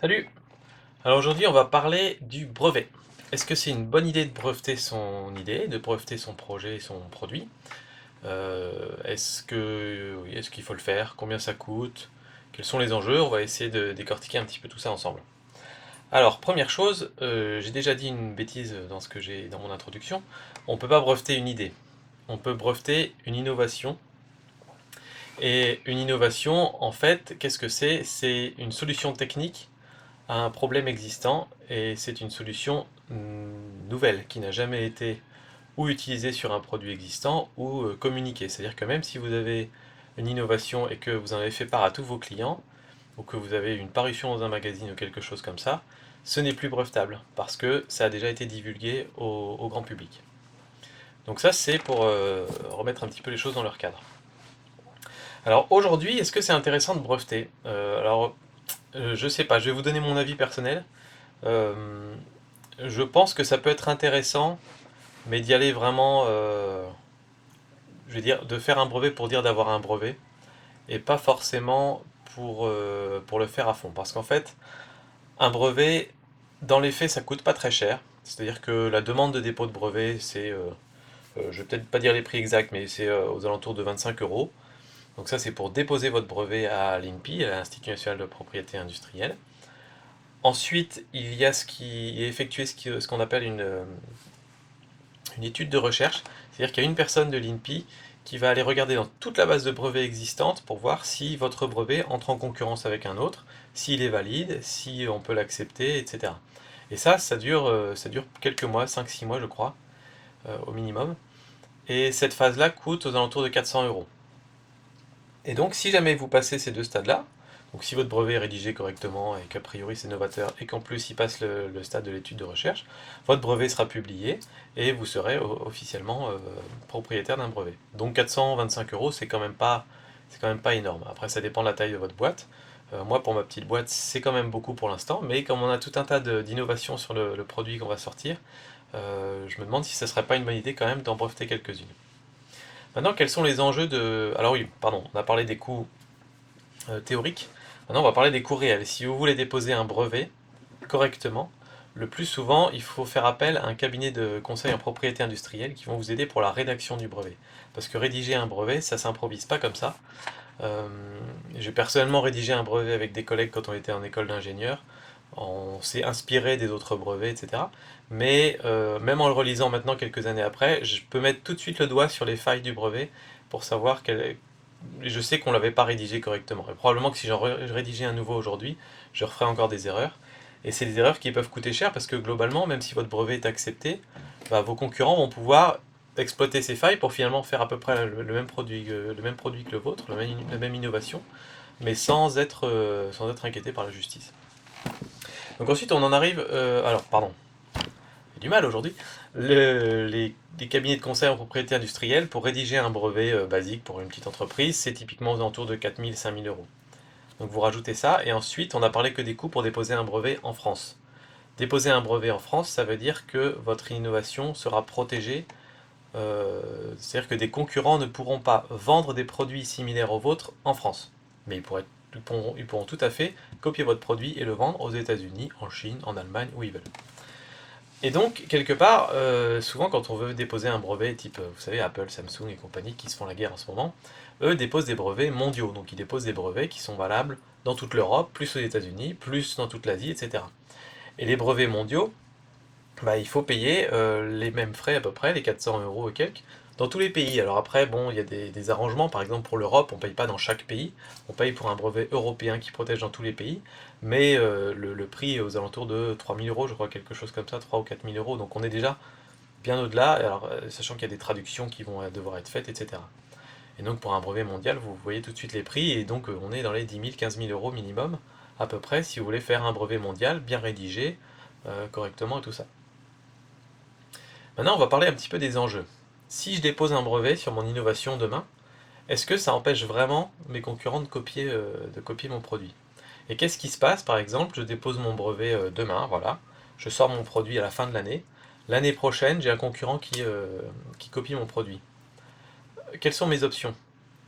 Salut! Alors aujourd'hui, on va parler du brevet. Est-ce que c'est une bonne idée de breveter son idée, de breveter son projet et son produit? Est-ce qu'il faut le faire? Combien ça coûte? Quels sont les enjeux? On va essayer de décortiquer un petit peu tout ça ensemble. Alors, première chose, j'ai déjà dit une bêtise dans ce que j'ai dans mon introduction. On ne peut pas breveter une idée. On peut breveter une innovation. Et une innovation, en fait, qu'est-ce que c'est? C'est une solution technique à un problème existant et c'est une solution nouvelle qui n'a jamais été ou utilisée sur un produit existant ou communiquée. C'est-à-dire que même si vous avez une innovation et que vous en avez fait part à tous vos clients ou que vous avez une parution dans un magazine ou quelque chose comme ça, ce n'est plus brevetable parce que ça a déjà été divulgué au grand public. Donc ça c'est pour remettre un petit peu les choses dans leur cadre. Alors aujourd'hui, est-ce que c'est intéressant de breveter je sais pas, je vais vous donner mon avis personnel. Euh, je pense que ça peut être intéressant, mais d'y aller vraiment, je veux dire, de faire un brevet pour dire d'avoir un brevet, et pas forcément pour le faire à fond. Parce qu'en fait, un brevet, dans les faits, ça coûte pas très cher. C'est-à-dire que la demande de dépôt de brevet, je vais peut-être pas dire les prix exacts, mais c'est aux alentours de 25 euros. Donc ça, c'est pour déposer votre brevet à l'INPI, à l'Institut national de propriété industrielle. Ensuite, il y a ce qui est effectué, ce qu'on appelle une étude de recherche, c'est-à-dire qu'il y a une personne de l'INPI qui va aller regarder dans toute la base de brevets existante pour voir si votre brevet entre en concurrence avec un autre, s'il est valide, si on peut l'accepter, etc. Et ça dure quelques mois, 5-6 mois je crois, au minimum. Et cette phase-là coûte aux alentours de 400 euros. Et donc si jamais vous passez ces deux stades-là, donc si votre brevet est rédigé correctement et qu'a priori c'est novateur et qu'en plus il passe le stade de l'étude de recherche, votre brevet sera publié et vous serez officiellement propriétaire d'un brevet. Donc 425 euros, c'est quand même pas énorme. Après ça dépend de la taille de votre boîte. Moi pour ma petite boîte c'est quand même beaucoup pour l'instant, mais comme on a tout un tas d'innovations sur le produit qu'on va sortir, je me demande si ce serait pas une bonne idée quand même d'en breveter quelques-unes. Maintenant, quels sont les enjeux de... Alors oui, pardon, on a parlé des coûts théoriques. Maintenant, on va parler des coûts réels. Si vous voulez déposer un brevet correctement, le plus souvent, il faut faire appel à un cabinet de conseil en propriété industrielle qui vont vous aider pour la rédaction du brevet. Parce que rédiger un brevet, ça s'improvise pas comme ça. Euh, j'ai personnellement rédigé un brevet avec des collègues quand on était en école d'ingénieur. On s'est inspiré des autres brevets, etc. Mais même en le relisant maintenant quelques années après, je peux mettre tout de suite le doigt sur les failles du brevet pour savoir je sais qu'on ne l'avait pas rédigé correctement. Et probablement que si j'en rédigeais un nouveau aujourd'hui, je referais encore des erreurs. Et c'est des erreurs qui peuvent coûter cher parce que globalement, même si votre brevet est accepté, bah, vos concurrents vont pouvoir exploiter ces failles pour finalement faire à peu près le même produit que le vôtre, la même innovation, mais sans être inquiété par la justice. Donc ensuite, on en arrive. Alors, pardon, j'ai du mal aujourd'hui. Les cabinets de conseil en propriété industrielle, pour rédiger un brevet basique pour une petite entreprise, c'est typiquement aux alentours de 4 000 à 5 000 euros. Donc vous rajoutez ça, et ensuite, on a parlé que des coûts pour déposer un brevet en France. Déposer un brevet en France, ça veut dire que votre innovation sera protégée. C'est-à-dire que des concurrents ne pourront pas vendre des produits similaires aux vôtres en France. Mais ils pourront tout à fait copier votre produit et le vendre aux États-Unis, en Chine, en Allemagne, où ils veulent. Et donc, quelque part, souvent quand on veut déposer un brevet type, vous savez, Apple, Samsung et compagnie qui se font la guerre en ce moment, eux déposent des brevets mondiaux. Donc ils déposent des brevets qui sont valables dans toute l'Europe, plus aux États-Unis, plus dans toute l'Asie, etc. Et les brevets mondiaux, bah, il faut payer les mêmes frais à peu près, les 400 euros et quelques, dans tous les pays. Alors après, bon, il y a des arrangements. Par exemple, pour l'Europe, on ne paye pas dans chaque pays. On paye pour un brevet européen qui protège dans tous les pays. Mais le prix est aux alentours de 3 000 euros, je crois, quelque chose comme ça, 3 ou 4 000 euros. Donc on est déjà bien au-delà, alors, sachant qu'il y a des traductions qui vont devoir être faites, etc. Et donc pour un brevet mondial, vous voyez tout de suite les prix. Et donc on est dans les 10 000, 15 000 euros minimum, à peu près, si vous voulez faire un brevet mondial, bien rédigé, correctement et tout ça. Maintenant, on va parler un petit peu des enjeux. Si je dépose un brevet sur mon innovation demain, est-ce que ça empêche vraiment mes concurrents de copier mon produit? Et qu'est-ce qui se passe, par exemple, je dépose mon brevet demain, voilà, je sors mon produit à la fin de l'année. L'année prochaine, j'ai un concurrent qui copie mon produit. Quelles sont mes options?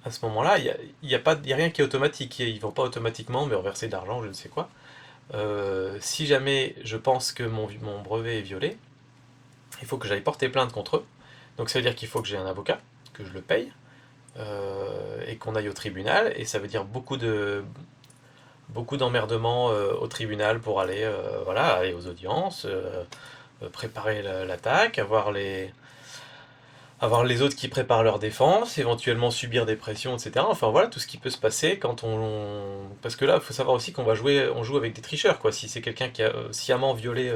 À ce moment-là, il y a rien qui est automatique. Ils ne vont pas automatiquement me reverser de l'argent, je ne sais quoi. Si jamais je pense que mon brevet est violé, il faut que j'aille porter plainte contre eux. Donc ça veut dire qu'il faut que j'ai un avocat, que je le paye, et qu'on aille au tribunal, et ça veut dire beaucoup d'emmerdements au tribunal pour aller, voilà, aller aux audiences, préparer l'attaque, avoir les autres qui préparent leur défense, éventuellement subir des pressions, etc. Enfin voilà, tout ce qui peut se passer quand Parce que là, il faut savoir aussi on joue avec des tricheurs, quoi. Si c'est quelqu'un qui a sciemment violé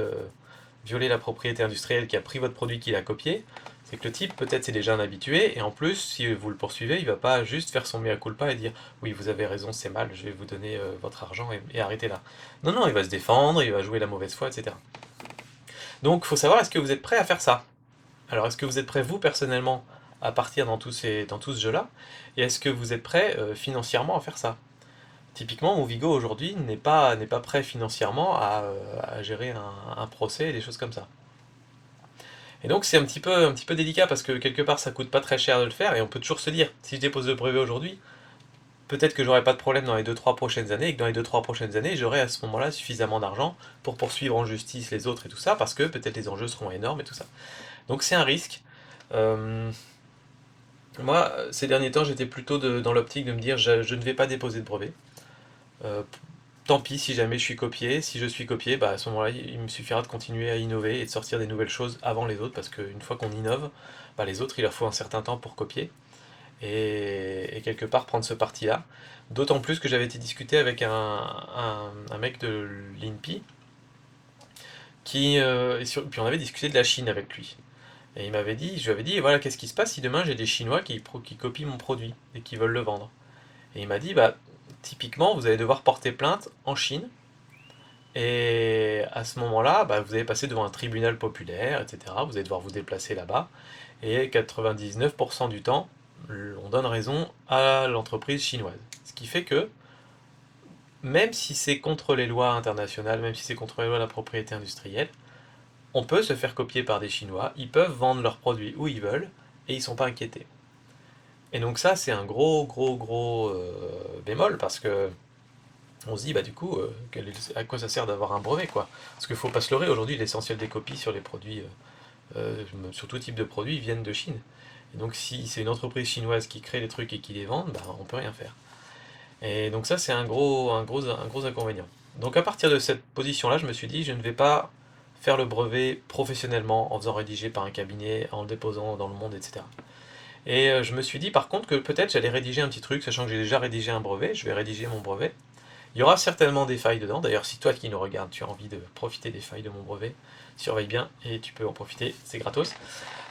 la propriété industrielle, qui a pris votre produit, qui l'a copié, c'est que le type, peut-être, c'est déjà un habitué, et en plus, si vous le poursuivez, il va pas juste faire son mea culpa et dire oui, vous avez raison, c'est mal, je vais vous donner votre argent et arrêter là. Non, non, il va se défendre, il va jouer la mauvaise foi, etc. Donc, il faut savoir, est-ce que vous êtes prêt à faire ça? Alors, est-ce que vous êtes prêt, vous, personnellement, à partir dans tout ce jeu-là? Et est-ce que vous êtes prêt financièrement à faire ça? Typiquement, Movigo, aujourd'hui, n'est pas prêt financièrement à gérer un procès et des choses comme ça. Et donc c'est un petit peu délicat parce que quelque part ça coûte pas très cher de le faire et on peut toujours se dire, si je dépose le brevet aujourd'hui, peut-être que j'aurai pas de problème dans les 2-3 prochaines années et que dans les 2-3 prochaines années j'aurai à ce moment-là suffisamment d'argent pour poursuivre en justice les autres et tout ça parce que peut-être les enjeux seront énormes et tout ça. Donc c'est un risque. Euh, Moi, ces derniers temps, j'étais plutôt dans l'optique de me dire je ne vais pas déposer de brevet. Euh, Tant pis si jamais je suis copié. Si je suis copié, bah à ce moment-là, il me suffira de continuer à innover et de sortir des nouvelles choses avant les autres, parce qu'une fois qu'on innove, bah, les autres, il leur faut un certain temps pour copier et quelque part prendre ce parti-là. D'autant plus que j'avais été discuter avec un mec de l'INPI, puis on avait discuté de la Chine avec lui. Et je lui avais dit, voilà, qu'est-ce qui se passe si demain j'ai des Chinois qui copient mon produit et qui veulent le vendre? Et il m'a dit, bah, typiquement, vous allez devoir porter plainte en Chine. Et à ce moment-là, bah, vous allez passer devant un tribunal populaire, etc. Vous allez devoir vous déplacer là-bas. Et 99% du temps, on donne raison à l'entreprise chinoise. Ce qui fait que, même si c'est contre les lois internationales, même si c'est contre les lois de la propriété industrielle, on peut se faire copier par des Chinois, ils peuvent vendre leurs produits où ils veulent, et ils ne sont pas inquiétés. Et donc ça, c'est un gros, gros, gros bémol, parce que on se dit, bah du coup, à quoi ça sert d'avoir un brevet, quoi? Parce qu'il faut pas se leurrer, aujourd'hui, l'essentiel des copies sur les produits, sur tout type de produits, viennent de Chine. Et donc, si c'est une entreprise chinoise qui crée les trucs et qui les vend, bah, on peut rien faire. Et donc ça, c'est un gros inconvénient. Donc à partir de cette position-là, je me suis dit, je ne vais pas faire le brevet professionnellement, en faisant rédiger par un cabinet, en le déposant dans le monde, etc. Et je me suis dit, par contre, que peut-être j'allais rédiger un petit truc, sachant que j'ai déjà rédigé un brevet, je vais rédiger mon brevet, il y aura certainement des failles dedans. D'ailleurs, si toi qui nous regardes, tu as envie de profiter des failles de mon brevet, surveille bien et tu peux en profiter, c'est gratos.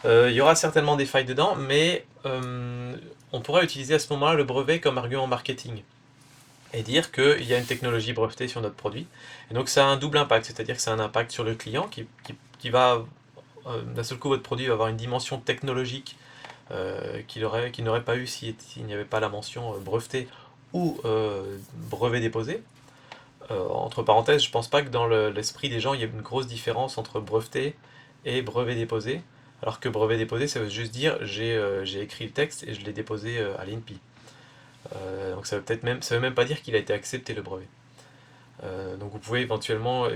Il y aura certainement des failles dedans, mais on pourrait utiliser à ce moment-là le brevet comme argument marketing et dire qu'il y a une technologie brevetée sur notre produit. Et donc ça a un double impact, c'est-à-dire que ça a un impact sur le client qui va, d'un seul coup, votre produit va avoir une dimension technologique qu'il n'aurait pas eu s'il n'y avait pas la mention breveté ou brevet déposé. Entre parenthèses, je pense pas que dans l'esprit des gens, il y ait une grosse différence entre breveté et brevet déposé. Alors que brevet déposé, ça veut juste dire j'ai écrit le texte et je l'ai déposé à l'INPI. Donc ça veut même pas dire qu'il a été accepté le brevet. Donc vous pouvez éventuellement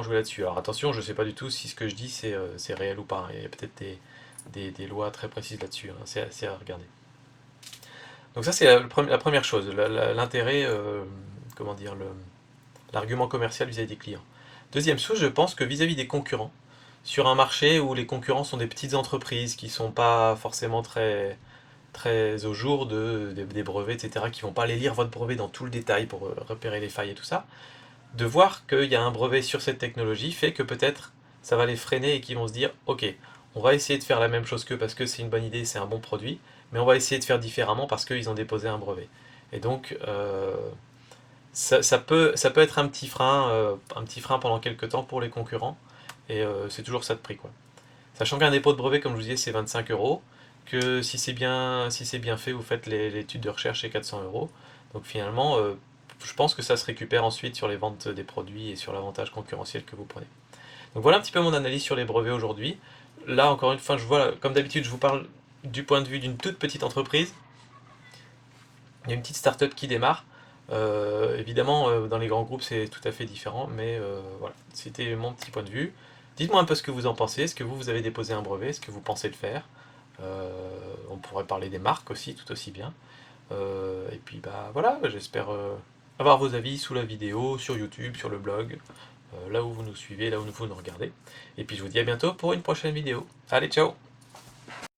jouer là-dessus. Alors attention, je sais pas du tout si ce que je dis c'est réel ou pas. Il y a peut-être des lois très précises là-dessus. Hein. C'est assez à regarder. Donc ça c'est la première chose, l'intérêt, comment dire, l'argument commercial vis-à-vis des clients. Deuxième chose, je pense que vis-à-vis des concurrents, sur un marché où les concurrents sont des petites entreprises qui sont pas forcément très, très au jour des brevets, etc., qui vont pas aller lire votre brevet dans tout le détail pour repérer les failles et tout ça, de voir qu'il y a un brevet sur cette technologie fait que peut-être ça va les freiner et qu'ils vont se dire, ok, on va essayer de faire la même chose qu'eux parce que c'est une bonne idée, c'est un bon produit, mais on va essayer de faire différemment parce qu'ils ont déposé un brevet. Et donc, ça peut être un petit frein pendant quelques temps pour les concurrents, et c'est toujours ça de prix, quoi. Sachant qu'un dépôt de brevet, comme je vous disais, c'est 25 €, que si c'est bien fait, vous faites l'étude de recherche, c'est 400 €. Donc finalement, je pense que ça se récupère ensuite sur les ventes des produits et sur l'avantage concurrentiel que vous prenez. Donc voilà un petit peu mon analyse sur les brevets aujourd'hui. Là, encore une fois, comme d'habitude, je vous parle du point de vue d'une toute petite entreprise. Il y a une petite start-up qui démarre. Évidemment, dans les grands groupes, c'est tout à fait différent, mais voilà, c'était mon petit point de vue. Dites-moi un peu ce que vous en pensez. Est-ce que vous avez déposé un brevet? Est-ce que vous pensez le faire? On pourrait parler des marques aussi, tout aussi bien. Et puis bah voilà, j'espère avoir vos avis sous la vidéo, sur YouTube, sur le blog, là où vous nous suivez, là où vous nous regardez. Et puis je vous dis à bientôt pour une prochaine vidéo. Allez, ciao!